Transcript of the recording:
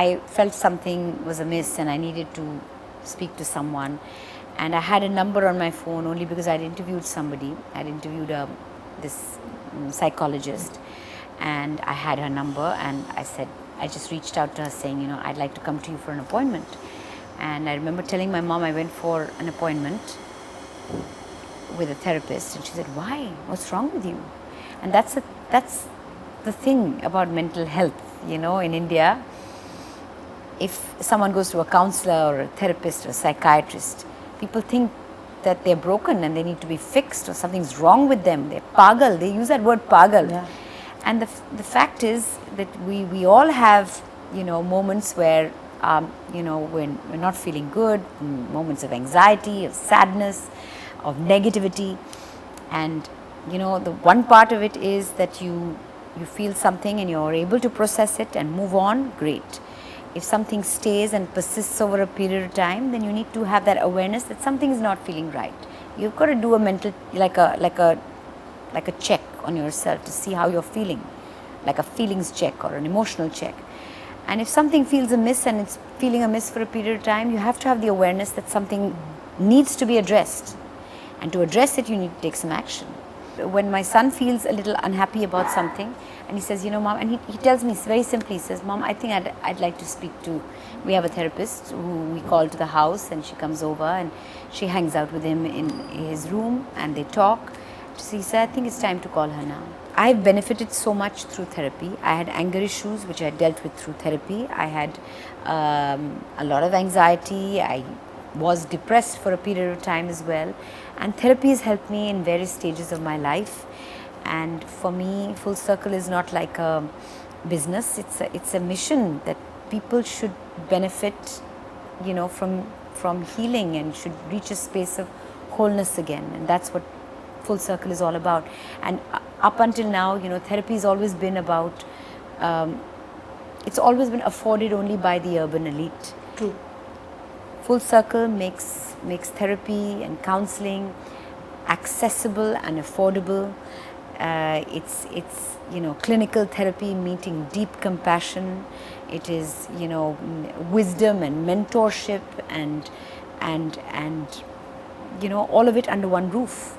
I felt something was amiss and I needed to speak to someone. And I had a number on my phone only because I'd interviewed somebody. I'd interviewed this psychologist, and I had her number, and I just reached out to her saying, I'd like to come to you for an appointment. And I remember telling my mom I went for an appointment with a therapist, and she said, "Why? What's wrong with you?" And that's the thing about mental health. In India, if someone goes to a counselor or a therapist or a psychiatrist, people think that they're broken and they need to be fixed or something's wrong with them. They're pagal. They use that word pagal. Yeah. And the fact is that we all have, moments where, when we're not feeling good, moments of anxiety, of sadness, of negativity. And, the one part of it is that you feel something and you're able to process it and move on, great. If something stays and persists over a period of time, then you need to have that awareness that something is not feeling right. You've got to do a mental, like a check on yourself to see how you're feeling, like a feelings check or an emotional check. And if something feels amiss and it's feeling amiss for a period of time, you have to have the awareness that something needs to be addressed. And to address it, you need to take some action. When my son feels a little unhappy about something, and he says, Mom, and he tells me very simply, he says, Mom, I think I'd like to speak to, we have a therapist who we call to the house, and she comes over and she hangs out with him in his room and they talk. So he said, I think it's time to call her now. I've benefited so much through therapy. I had anger issues which I dealt with through therapy. I had a lot of anxiety. I was depressed for a period of time as well. And therapy has helped me in various stages of my life. And for me, Full Circle is not like a business. It's a mission that people should benefit, from healing and should reach a space of wholeness again. And that's what Full Circle is all about. And up until now, therapy has always been about, it's always been afforded only by the urban elite. True. Full Circle makes therapy and counseling accessible and affordable. It's clinical therapy meeting deep compassion. It is wisdom and mentorship and all of it under one roof.